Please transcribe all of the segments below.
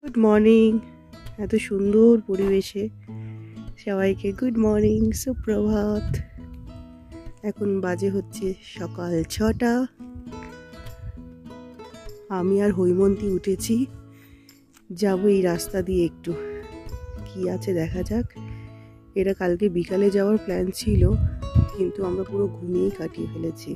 Good morning. এত সুন্দর পরিবেশে সবাইকে গুড মর্নিং, সুপ্রভাত। এখন বাজে হচ্ছে সকাল 6টা। আমি আর হৈমন্তী উঠেছি, যাবো এই রাস্তা দিয়ে একটু, কি আছে দেখা যাক। এটা কালকে বিকালে যাওয়ার প্ল্যান ছিল, কিন্তু আমরা পুরো ঘুমিয়েই কাটিয়ে ফেলেছি।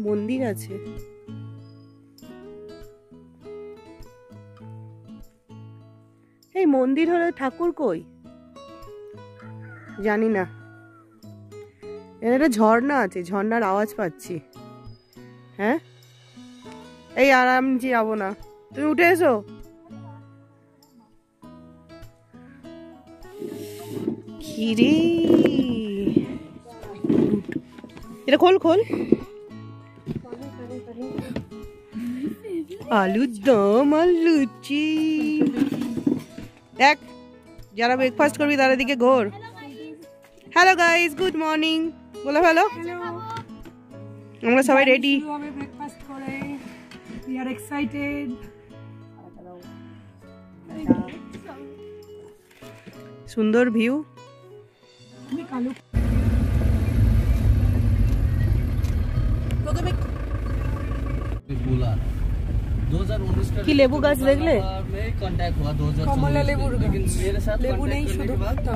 মন্দির আছে, এই মন্দির হলে ঠাকুর কই জানি না। এখানে একটা ঝর্ণা আছে, ঝর্ণার আওয়াজ পাচ্ছি। হ্যাঁ, এই আর আমি যাবো না, তুমি উঠে এসো। খিরে, এটা খোল খোল। আলুর দম আর লুচি। দেখ, যারা ব্রেকফাস্ট করবি তার দিকে ঘোর। হ্যালো গাইস, গুড মর্নিং বলে ফেলো। আমরা সবাই রেডি। ব্রেকফাস্ট করে we are excited. সুন্দর ভিউ। আমি কালু কি লেবু গাছ দেখলে? কমলা লেবুর গাছ। লেবু নেই, শুধু পাতা।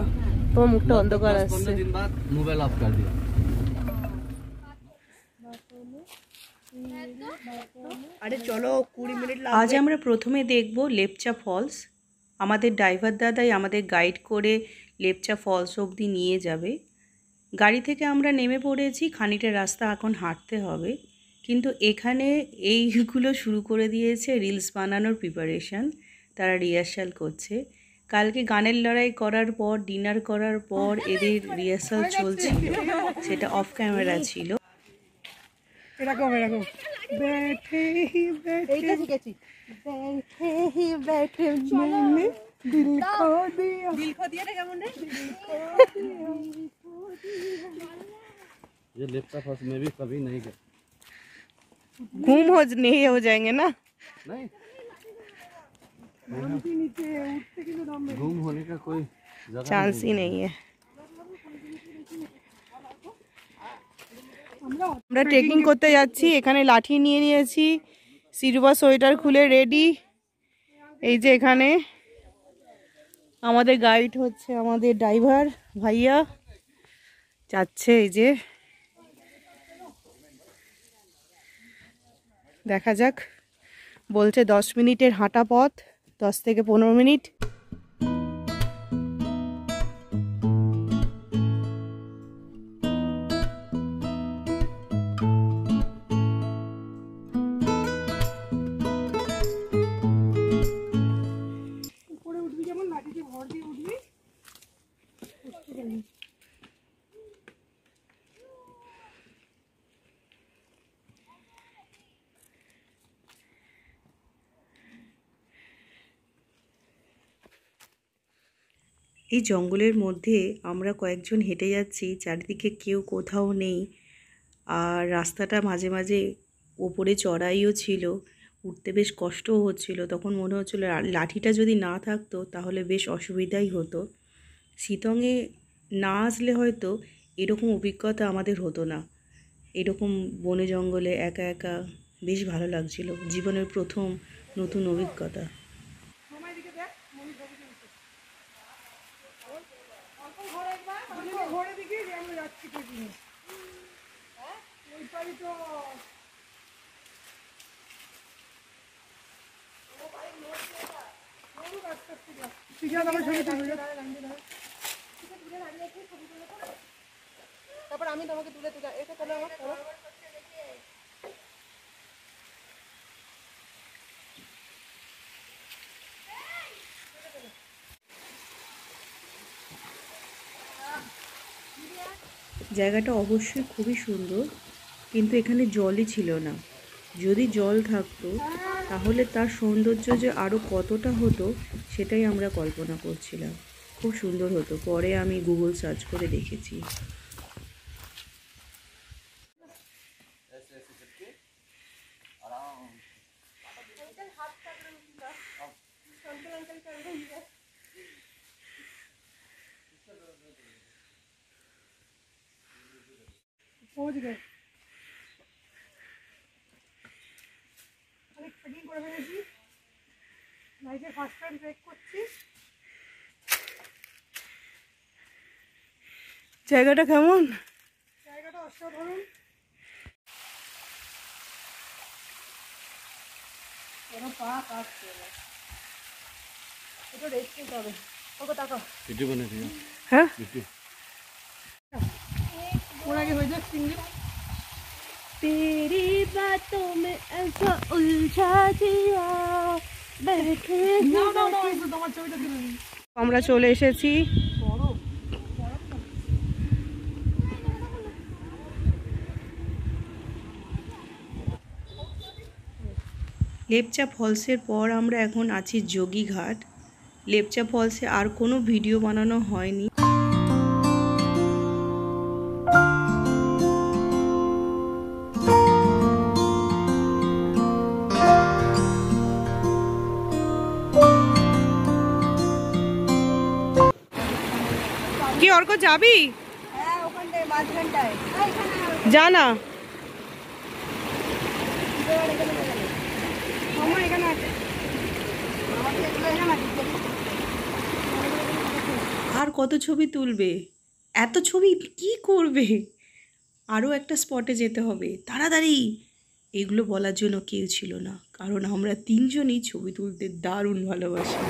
তোমার মুখটা অন্ধকার আসছে। মোবাইল অফ কর দিও। আরে চলো, 20 মিনিট লাগবে। আজ আমরা প্রথমে দেখব লেপচা ফলস। আমাদের ড্রাইভার দাদাই আমাদের গাইড করে লেপচা ফলস অবধি নিয়ে যাবে। গাড়ি থেকে আমরা নেমে পড়েছি, খানিকটা রাস্তা এখন হাঁটতে হবে। কিন্তু এখানে এইগুলো শুরু করে দিয়েছে রিলস বানানোর প্রিপারেশান। তারা রিহার্সাল করছে। কালকে গানের লড়াই করার পর, ডিনার করার পর এদের রিহার্সাল চলছিল, সেটা অফ ক্যামেরা ছিল। এরকম बैठे ही बैठे এইটা শিখেছি। बैठे ही बैठे मैंने दिल खो दिया। दिल खो दिया ना केमन रे? ये लेप्टा फॉल्स में भी कभी नहीं गए। घूम नहीं हो जाएंगे ना। नहीं, नीचे उठते किलो दम में घूम होने का कोई जगह चांस ही नहीं है। আমরা ট্রেকিং করতে যাচ্ছি। এখানে লাঠি নিয়ে নিয়েছি, সিরুবা সোয়েটার খুলে রেডি। এই যে এখানে আমাদের গাইড হচ্ছে আমাদের ড্রাইভার ভাইয়া যাচ্ছে। এই যে দেখা যাক, বলছে 10 মিনিটের হাঁটা পথ, 10 থেকে 15 মিনিট। উপরে উঠবি, যেমন লাঠিতে ভর দিয়ে উঠবি। এই জঙ্গলের মধ্যে আমরা কয়েকজন হেঁটে যাচ্ছি, চারিদিকে কেউ কোথাও নেই। আর রাস্তাটা মাঝে মাঝে ওপরে চড়াইও ছিল, উঠতে বেশ কষ্টও হচ্ছিল। তখন মনে হচ্ছিল লাঠিটা যদি না থাকতো তাহলে বেশ অসুবিধাই হতো। শিতংয়ে না আসলে হয়তো এরকম অভিজ্ঞতা আমাদের হতো না। এরকম বনে জঙ্গলে একা একা বেশ ভালো লাগছিল, জীবনের প্রথম নতুন অভিজ্ঞতা। ঘরে দিকে আমরা যাচ্ছি ট্রেকিং। ওই পারি তো তারপর আমি তোমাকে তুলে তুলে এটা চলো আমার চলো। জায়গাটা অবশ্যই খুবই সুন্দর, কিন্তু এখানে জলই ছিল না। যদি জল থাকতো তাহলে তার সৌন্দর্য যে আরও কতটা হতো সেটাই আমরা কল্পনা করছিলাম। খুব সুন্দর হতো। পরে আমি গুগল সার্চ করে দেখেছি। पहुंच गए अनेक पैकिंग করে ফেলেছি লাইফে ফার্স্ট টাইম ট্রেক করছি জায়গাটা কেমন জায়গাটা অসাধারণ ওরা পা কাটছে এটা রেস্ট নিতে হবে ওকে তাকাও वीडियो बना रही है হ্যাঁ वीडियो ওর আগে হয়ে যাক সিঙ্গেল तेरी बातों में ऐसा उलझा दिया बैठे না না না এই তো তোমার ছবিটা দিলে আমরা চলে এসেছি বড় লেপচা ফলসের পর আমরা এখন আছি যোগীঘাট। লেপচা ফলসে আর কোনো ভিডিও বানানো হয়নি। কি অর্ক যাবি হ্যাঁ ওখানটায় মাঝখানটায় যা না আমার এখানে আছে আর কত ছবি তুলবে? এত ছবি কি করবে? আরও একটা স্পটে যেতে হবে তাড়াতাড়ি। এগুলো বলার জন্য কেউ ছিল না, কারণ আমরা তিনজনই ছবি তুলতে দারুণ ভালোবাসি।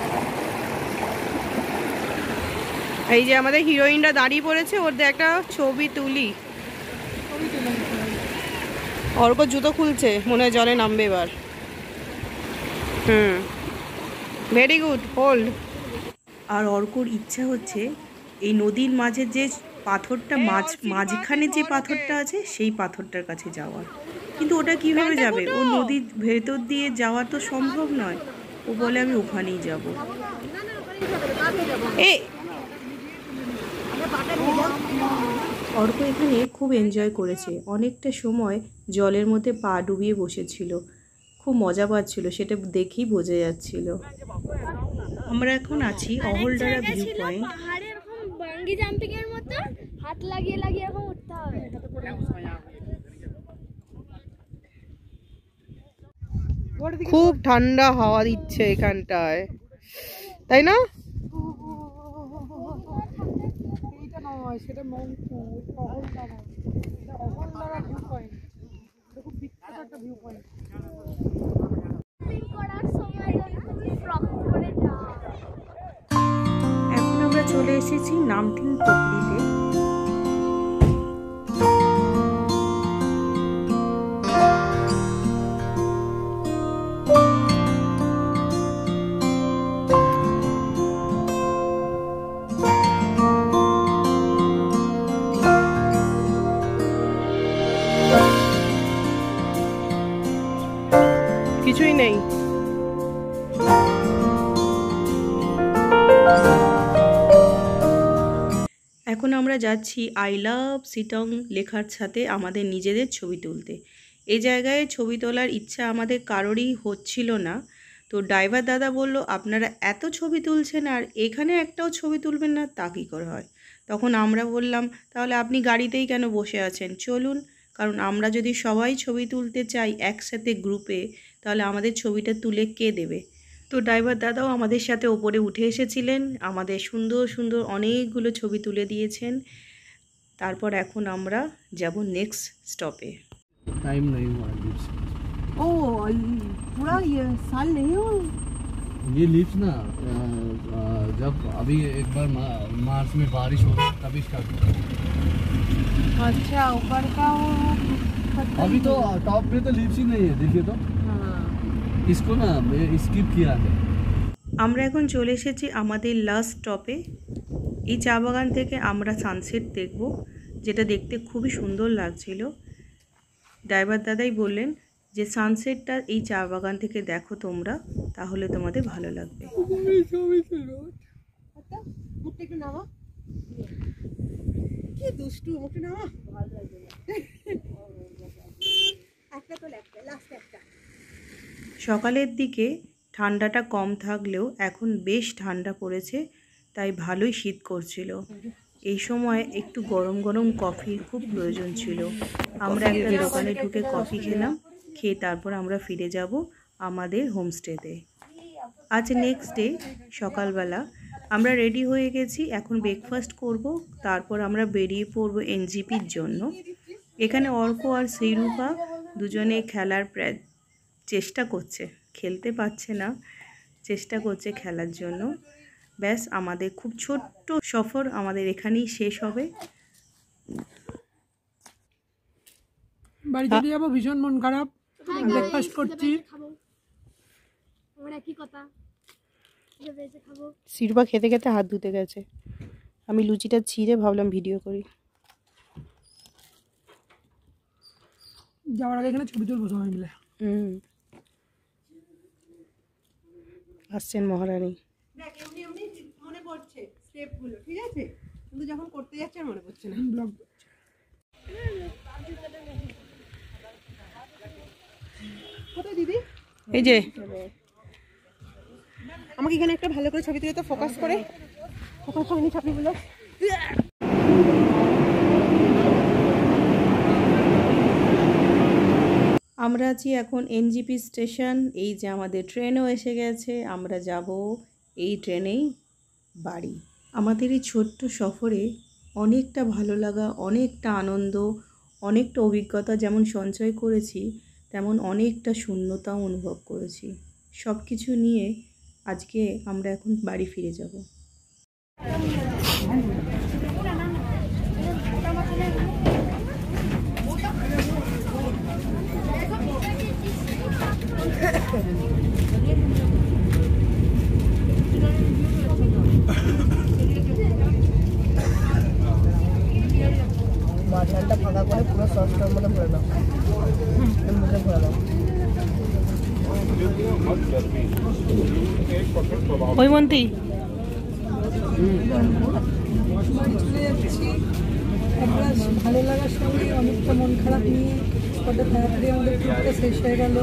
এই যে আমাদের হিরোইনরা দাঁড়িয়ে পড়েছে, ওদের একটা ছবি তুলি। অর্ক জুতো খুলছে, মনে হয় জলে নামবে এবার। Very good, hold. আর অর্কর ইচ্ছা হচ্ছে এই নদীর মাঝে যে পাথরটা মাঝখানে যে পাথরটা আছে সেই পাথরটার কাছে যাওয়ার, কিন্তু ওটা কিভাবে যাবে? ও নদীর ভেতর দিয়ে যাওয়া তো সম্ভব নয়। ও বলে আমি ওখানেই যাব। অর্ক এখানে খুব এনজয় করেছে। অনেকটা সময় জলের মধ্যে পা ডুবিয়ে বসেছিল, খুব মজা পাচ্ছিল, সেটা দেখেই বোঝা যাচ্ছিল। আমরা এখন আছি অহলডারা ভিউ পয়েন্ট। পাহাড়ে এরকম বাঙ্গি জাম্পিং এর মতো হাত লাগিয়ে লাগিয়ে এরকম উঠতে হবে। খুব ঠান্ডা হাওয়া দিচ্ছে এখানটায়, তাই না? এইটা নয়, সেটা মংপু, অহলদারা। এটা অহলদারা ভিউ পয়েন্ট। এটা খুব বিখ্যাত একটা ভিউ পয়েন্ট। জাম্পিং করার সময় যদি তুমি ফ্রক পরে যাও। এখন আমরা চলে এসেছি নামথিং টপরিতে। কিছুই নেই। এখন আমরা যাচ্ছি আই লাভ সিটং লেখার সাথে আমাদের নিজেদের ছবি তুলতে। এই জায়গায় ছবি তোলার ইচ্ছা আমাদের কারোরই হচ্ছিল না। তো ড্রাইভার দাদা বলল, আপনারা এত ছবি তুলছেন আর এখানে একটাও ছবি তুলবেন না, তা কী করে হয়? তখন আমরা বললাম, তাহলে আপনি গাড়িতেই কেন বসে আছেন, চলুন। কারণ আমরা যদি সবাই ছবি তুলতে চাই একসাথে গ্রুপে, তাহলে আমাদের ছবিটা তুলে কে দেবে? তো ড্রাইভার দাদাও আমাদের সাথে ওপরে উঠে এসেছিলেন, আমাদের সুন্দর সুন্দর অনেকগুলো ছবি তুলে দিয়েছেন। তারপর এখন আমরা যাব নেক্সট স্টপে। टाइम नहीं हुआ लिप्स। ओ पूरा ये साल नहीं हुआ। ये लिप्स ना जब अभी एक बार मार्च में बारिश हो गई तभी स्टार्ट हुआ। अच्छा ऊपर का वो अभी तो टॉप पे तो लिप्स ही नहीं है, देखिए तो। इसको ना स्किप किया है। আমরা এখন চলে এসেছি আমাদের লাস্ট স্টপে। এই চা বাগান থেকে আমরা সানসেট দেখব, যেটা দেখতে খুবই সুন্দর লাগছিল। ড্রাইভার দাদাই বললেন যে সানসেটটা এই চা বাগান থেকে দেখো তোমরা, তাহলে তোমাদের ভালো লাগবে। মুখটা একটু নামা, কি দুষ্টু, মুখটা নামা। একটা তো লাস্ট একটা। সকালের দিকে ঠান্ডাটা কম থাকলেও এখন বেশ ঠান্ডা পড়েছে, তাই ভালোই শীত করছিল। এই সময় একটু গরম গরম কফির খুব প্রয়োজন ছিল। আমরা একটা দোকানে ঢুকে কফি খেলাম, খেয়ে তারপর আমরা ফিরে যাব আমাদের হোমস্টেতে। আজ নেক্সট ডে সকালবেলা আমরা রেডি হয়ে গেছি, এখন ব্রেকফাস্ট করব, তারপর আমরা বেরিয়ে পড়ব এনজিপির জন্য। এখানে অর্ক আর শ্রীরূপা দুজনে খেলার চেষ্টা করছে, খেলতে পারছে না, চেষ্টা করছে খেলার জন্য। ব্যাস, আমাদের খুব ছোট্ট সফর আমাদের এখানেই শেষ হবে। বাড়ি চলে যাবো, ভীষণ মন খারাপ, ব্রেকফাস্ট করছি। শিরবা খেতে খেতে হাত ধুতে গেছে, আমি লুচিটা ছিঁড়ে ভাবলাম ভিডিও করি। যাওয়ার আগে এখানে ছবি তুলবো সবাই মিলে। আসছেন মহারানী। মনে পড়ছে স্টেপগুলো, ঠিক আছে, কিন্তু যখন করতে যাচ্ছে আর মনে পড়ছে না। ব্লগ কোথায় দিদি? এই যে আমাকে এখানে একটা ভালো করে ছবি তুলে তো ফোকাস করে, ফোকাস হয়নি ছবিগুলো। আমরা আছি এখন এনজিপি স্টেশন। এই যে আমাদের ট্রেনও এসে গেছে, আমরা যাব এই ট্রেনেই বাড়ি। আমাদের এই ছোট্ট সফরে অনেকটা ভালো লাগা, অনেকটা আনন্দ, অনেকটা অভিজ্ঞতা যেমন সঞ্চয় করেছি, তেমন অনেকটা শূন্যতাও অনুভব করেছি। সব কিছু নিয়ে আজকে আমরা এখন বাড়ি ফিরে যাব। মাঝখানটা ফাঁকা করে পুরো সসটার মধ্যে ভরে নাও, মুখে ভরে নাও। হৈমন্তী চলে যাচ্ছি, একটা ভালো লাগার সঙ্গে অনেকটা মন খারাপ নিয়ে কত তাড়াতাড়ি আমাদের ট্রিপটা শেষ হয়ে গেল।